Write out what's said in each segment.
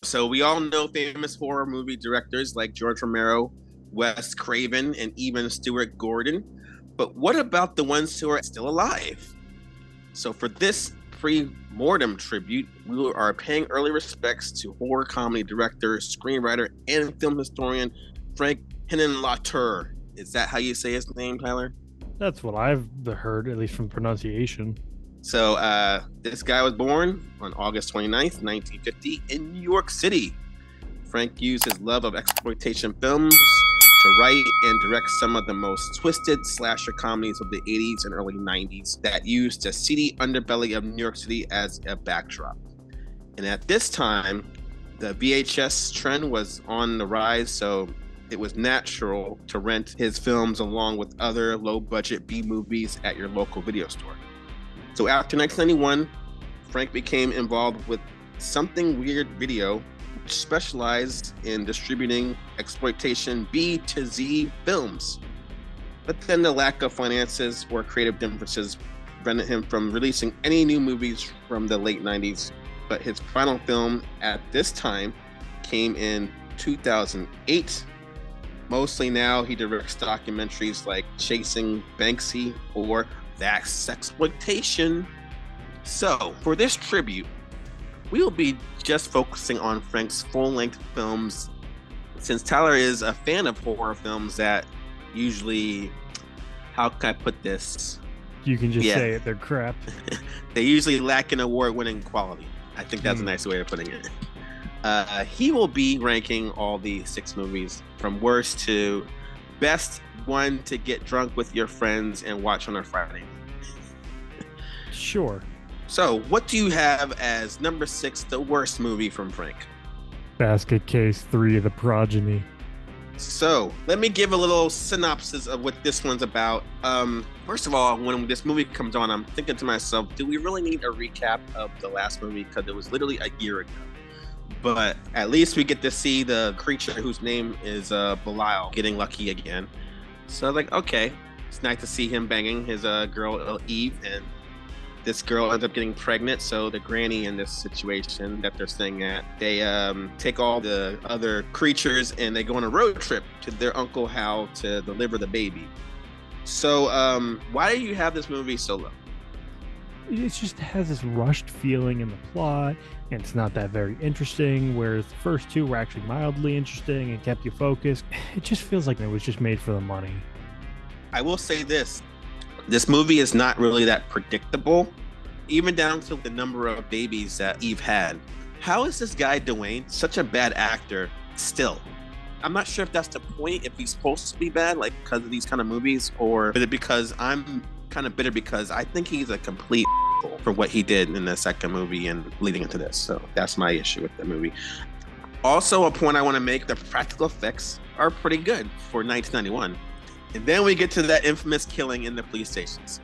So we all know famous horror movie directors like George Romero, Wes Craven, and even Stuart Gordon. But what about the ones who are still alive? So for this pre-mortem tribute, we are paying early respects to horror comedy director, screenwriter, and film historian Frank Henenlotter. Is that how you say his name, Tyler? That's what I've heard, at least from pronunciation. So this guy was born on August 29th, 1950 in New York City. Frank used his love of exploitation films to write and direct some of the most twisted slasher comedies of the 80s and early 90s that used the seedy underbelly of New York City as a backdrop. And at this time, the VHS trend was on the rise, so it was natural to rent his films along with other low-budget B-movies at your local video store. So after 1991, Frank became involved with Something Weird Video, which specialized in distributing exploitation B to Z films. But then the lack of finances or creative differences prevented him from releasing any new movies from the late 90s. But his final film at this time came in 2008. Mostly now he directs documentaries like Chasing Banksy or That's Sexploitation. So for this tribute, we will be just focusing on Frank's full-length films, since Tyler is a fan of horror films that usually, how can I put this? You can just say it, they're crap. They usually lack in award-winning quality. I think that's a nice way of putting it. He will be ranking all the 6 movies from worst to best one to get drunk with your friends and watch on a Friday. Sure. So, what do you have as number 6, the worst movie from Frank? Basket Case 3 of the Progeny. So, let me give a little synopsis of what this one's about. First of all, when this movie comes on, I'm thinking to myself, do we really need a recap of the last movie? Because it was literally a year ago. But at least we get to see the creature whose name is Belial getting lucky again. So I was like, okay, it's nice to see him banging his girl Eve, and this girl ends up getting pregnant. So the granny in this situation that they're staying at, they take all the other creatures and they go on a road trip to their Uncle Hal to deliver the baby. So why do you have this movie so low? It just has this rushed feeling in the plot, and it's not that very interesting, whereas the first 2 were actually mildly interesting and kept you focused. It just feels like it was just made for the money. I will say this movie is not really that predictable, even down to the number of babies that Eve had. How is this guy Dwayne such a bad actor still? I'm not sure if that's the point, if he's supposed to be bad, like because of these kind of movies, or is it because I'm kind of bitter because I think he's a complete for what he did in the second movie and leading into this. So that's my issue with the movie. Also, a point I want to make, the practical effects are pretty good for 1991. And then we get to that infamous killing in the police stations.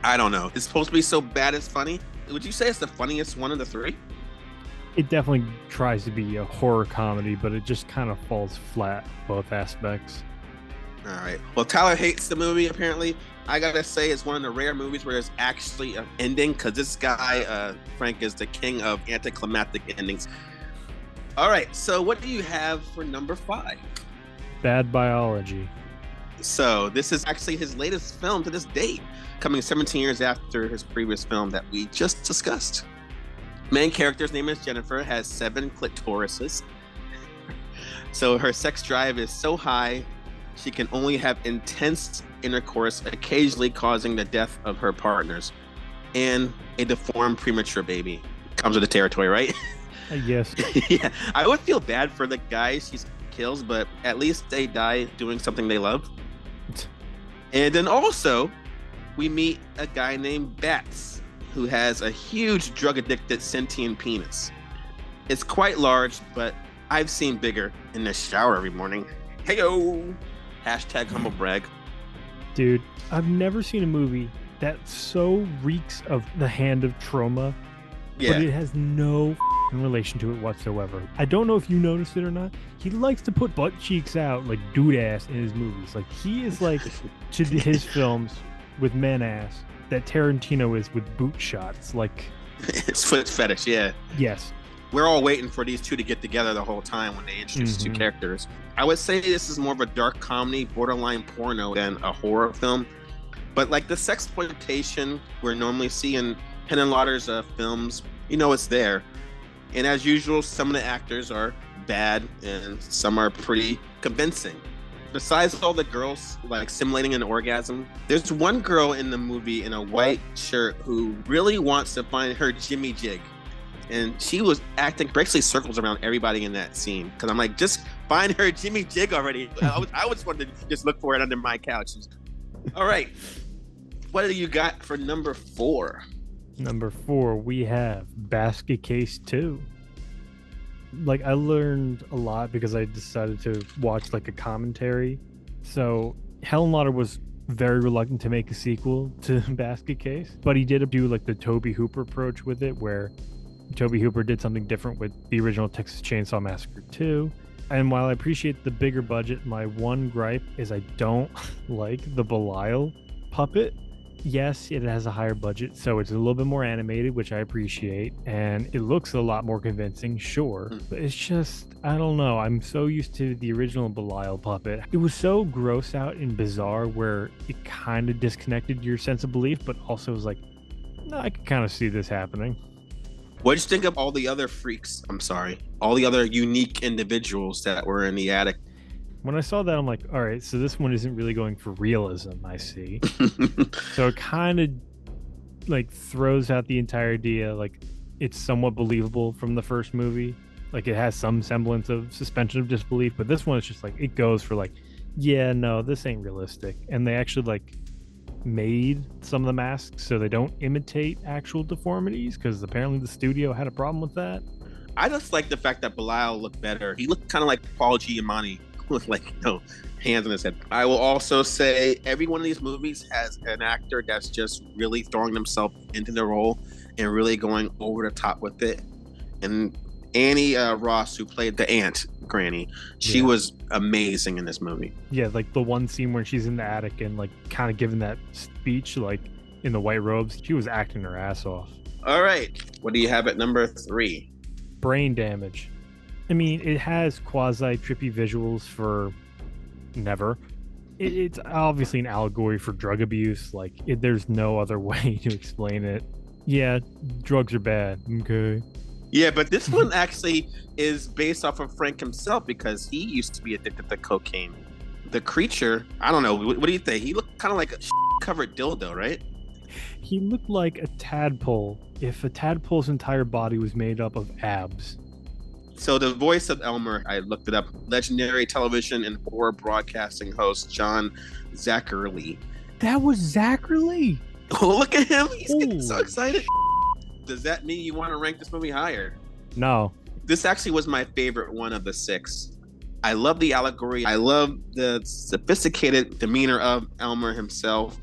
I don't know. It's supposed to be so bad it's funny. Would you say it's the funniest one of the 3? It definitely tries to be a horror comedy, but it just kind of falls flat, both aspects. All right. Well, Tyler hates the movie, apparently. I gotta say, it's one of the rare movies where there's actually an ending, because this guy, Frank, is the king of anticlimactic endings. All right, so what do you have for number 5? Bad Biology. So this is actually his latest film to this date, coming 17 years after his previous film that we just discussed. Main character's name is Jennifer, has 7 clitorises. So her sex drive is so high, she can only have intense intercourse, occasionally causing the death of her partners, and a deformed premature baby. Comes with the territory, right? Yes. Yeah, I would feel bad for the guys she kills, but at least they die doing something they love. And then also, we meet a guy named Bats, who has a huge drug-addicted sentient penis. It's quite large, but I've seen bigger in the shower every morning. Heyo! Hashtag humble brag. Dude, I've never seen a movie that so reeks of the hand of trauma, but it has no relation to it whatsoever. I don't know if you noticed it or not. He likes to put butt cheeks out like dude ass in his movies. Like he is like to his films with men ass that Tarantino is with boot shots. Like it's foot fetish, yeah. Yes. we're all waiting for these two to get together the whole time when they introduce two characters. I would say this is more of a dark comedy, borderline porno than a horror film. But like the sexploitation we're normally seeing Henenlotter's films, it's there. And as usual, some of the actors are bad and some are pretty convincing. Besides all the girls like simulating an orgasm, there's one girl in the movie in a white shirt who really wants to find her Jimmy Jig. And she was acting basically circles around everybody in that scene. Because I'm like, just find her Jimmy Jig already. I was wanted to just look for it under my couch. All right. What do you got for number 4? Number 4, we have Basket Case 2. Like, I learned a lot because I decided to watch like a commentary. So Henenlotter was very reluctant to make a sequel to Basket Case, but he did do like the Tobe Hooper approach with it, where Tobe Hooper did something different with the original Texas Chainsaw Massacre 2. And while I appreciate the bigger budget, my one gripe is I don't like the Belial puppet. Yes, it has a higher budget, so it's a little bit more animated, which I appreciate, and it looks a lot more convincing, sure. But it's just, I don't know, I'm so used to the original Belial puppet. It was so gross out and bizarre where it kind of disconnected your sense of belief, but also was like, no, I can kind of see this happening. What did you think of all the other freaks? All the other unique individuals that were in the attic? When I saw that, I'm like, all right, so this one isn't really going for realism, I see. So it kind of like throws out the entire idea, like it's somewhat believable from the first movie. Like it has some semblance of suspension of disbelief, but this one is just like, it goes for like, yeah, no, this ain't realistic. And they actually like made some of the masks so they don't imitate actual deformities, because apparently the studio had a problem with that. I just like the fact that Belial looked better. He looked kind of like Paul Giamatti with like hands on his head. I will also say every one of these movies has an actor that's just really throwing themselves into the role and really going over the top with it. And Annie Ross, who played the aunt Granny, she was amazing in this movie. Yeah, like the one scene where she's in the attic and like kind of giving that speech like in the white robes, she was acting her ass off. All right, what do you have at number 3? Brain Damage. I mean, it has quasi-trippy visuals for Never. It's obviously an allegory for drug abuse. Like, there's no other way to explain it. Yeah, drugs are bad. Okay. Yeah, but this one actually is based off of Frank himself because he used to be addicted to cocaine. The creature, I don't know. What do you think? He looked kind of like a covered dildo, right? He looked like a tadpole if a tadpole's entire body was made up of abs. So the voice of Elmer, I looked it up, legendary television and horror broadcasting host John Zackerly. That was Zackerly? Oh, look at him. He's getting so excited. Does that mean you want to rank this movie higher? No. This actually was my favorite one of the 6. I love the allegory. I love the sophisticated demeanor of Elmer himself.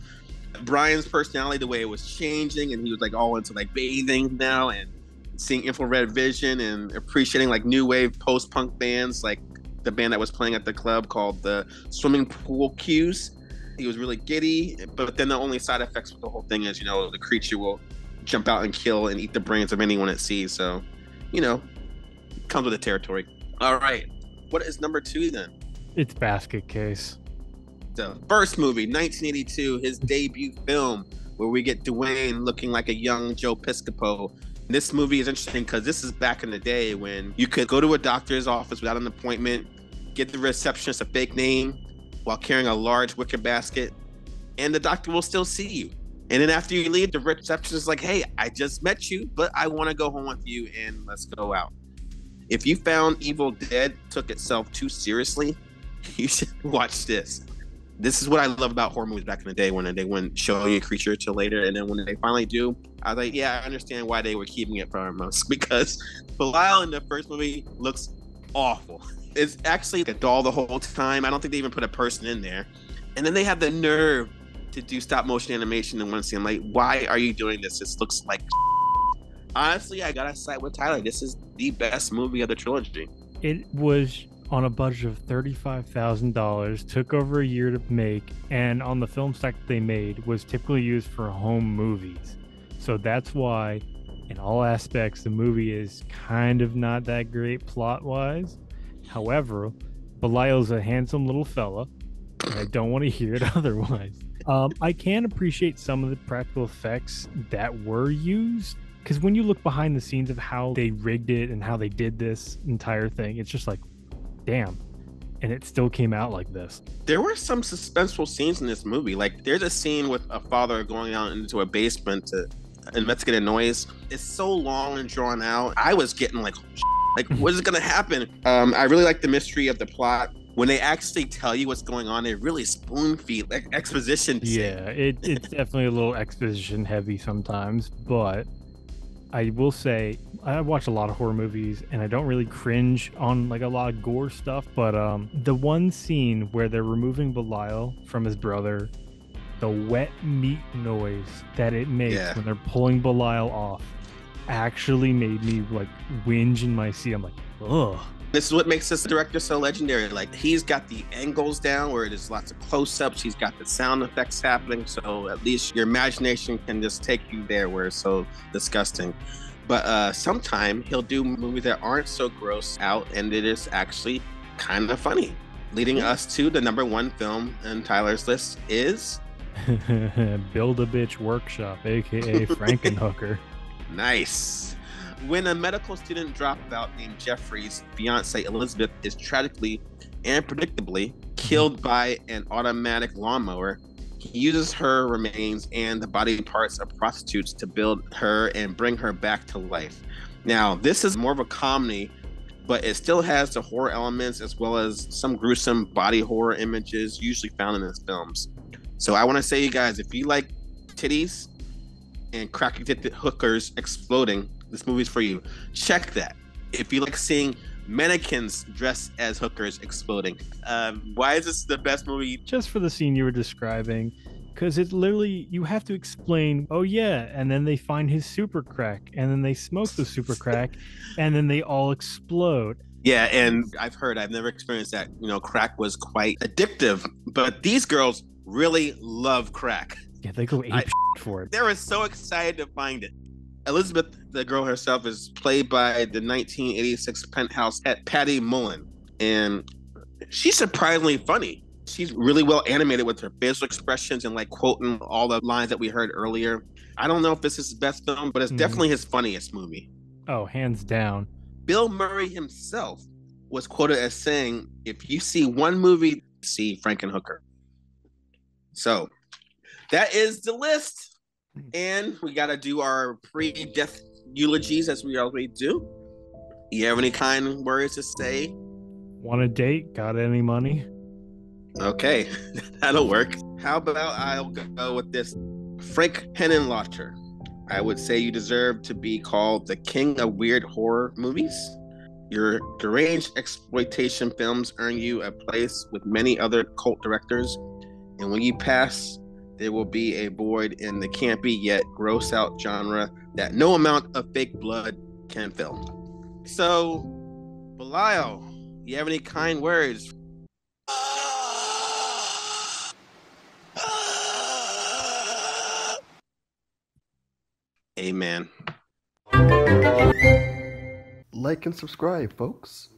Brian's personality, the way it was changing, and he was like all into like bathing now and seeing infrared vision and appreciating like new wave post-punk bands like the band that was playing at the club called the Swimming Pool Cues. He was really giddy, but then the only side effects with the whole thing is, the creature will jump out and kill and eat the brains of anyone it sees. So, comes with the territory. All right. What is number 2 then? It's Basket Case. The first movie, 1982, his debut film, where we get Dwayne looking like a young Joe Piscopo. This movie is interesting because this is back in the day when you could go to a doctor's office without an appointment, get the receptionist a fake name while carrying a large wicker basket, and the doctor will still see you. And then after you leave, the receptionist is like, hey, I just met you, but I want to go home with you and let's go out. If you found Evil Dead took itself too seriously, you should watch this. This is what I love about horror movies back in the day when they wouldn't show you a creature till later. And then when they finally do, I was like, yeah, I understand why they were keeping it from us, because Belial in the first movie looks awful. It's actually a doll the whole time. I don't think they even put a person in there. And then they have the nerve to do stop motion animation in one scene. I'm like, why are you doing this? This looks like honestly, I gotta side with Tyler. This is the best movie of the trilogy. It was on a budget of $35,000, took over a year to make, and on the film stock they made was typically used for home movies. So that's why In all aspects, the movie is kind of not that great plot wise. However, Belial's a handsome little fella, and I don't want to hear it otherwise. I can appreciate some of the practical effects that were used, because when you look behind the scenes of how they rigged it and how they did this entire thing, it's just like, damn. And it still came out like this. There were some suspenseful scenes in this movie. Like, there's a scene with a father going out into a basement to investigate a noise. It's so long and drawn out. I was getting like, what is going to happen? I really like the mystery of the plot. When they actually tell you what's going on, they really spoon feed, like exposition. Yeah, it's definitely a little exposition heavy sometimes, but I will say I watch a lot of horror movies and I don't really cringe on like a lot of gore stuff, but the one scene where they're removing Belial from his brother, the wet meat noise that it makes when they're pulling Belial off actually made me like whinge in my seat. I'm like, ugh. This is what makes this director so legendary. Like, he's got the angles down where there's lots of close-ups. He's got the sound effects happening. So at least your imagination can just take you there where it's so disgusting. But sometime he'll do movies that aren't so gross out, and it is actually kind of funny. Leading us to the number one film on Tyler's list is Build-A-Bitch Workshop, aka Frankenhooker. Nice. When a medical student dropout named Jeffrey's fiancée Elizabeth is tragically and predictably killed by an automatic lawnmower, he uses her remains and the body parts of prostitutes to build her and bring her back to life. Now, this is more of a comedy, but it still has the horror elements as well as some gruesome body horror images usually found in his films. So I want to say, you guys, if you like titties and crack-titted hookers exploding, this movie's for you. Check that. If you like seeing mannequins dressed as hookers exploding, why is this the best movie? Just for the scene you were describing, because it literally, you have to explain, oh yeah, and then they find his super crack, and then they smoke the super crack, and then they all explode. Yeah, and I've never experienced that. You know, crack was quite addictive, but these girls really love crack. Yeah, they go ape for it. They were so excited to find it. Elizabeth, the girl herself, is played by the 1986 Penthouse at Patty Mullen, and she's surprisingly funny. She's really well animated with her facial expressions and like quoting all the lines that we heard earlier. I don't know if this is his best film, but it's definitely his funniest movie. Oh, hands down. Bill Murray himself was quoted as saying, "If you see one movie, see Frankenhooker." So that is the list. And we got to do our pre-death eulogies as we always do. You have any kind words to say? Want a date? Got any money? Okay, that'll work. How about I'll go with this? Frank Henenlotter. I would say you deserve to be called the king of weird horror movies. Your deranged exploitation films earn you a place with many other cult directors. And when you pass, there will be a void in the campy yet gross out genre that no amount of fake blood can fill. So, Belial, you have any kind words? Amen. Like and subscribe, folks.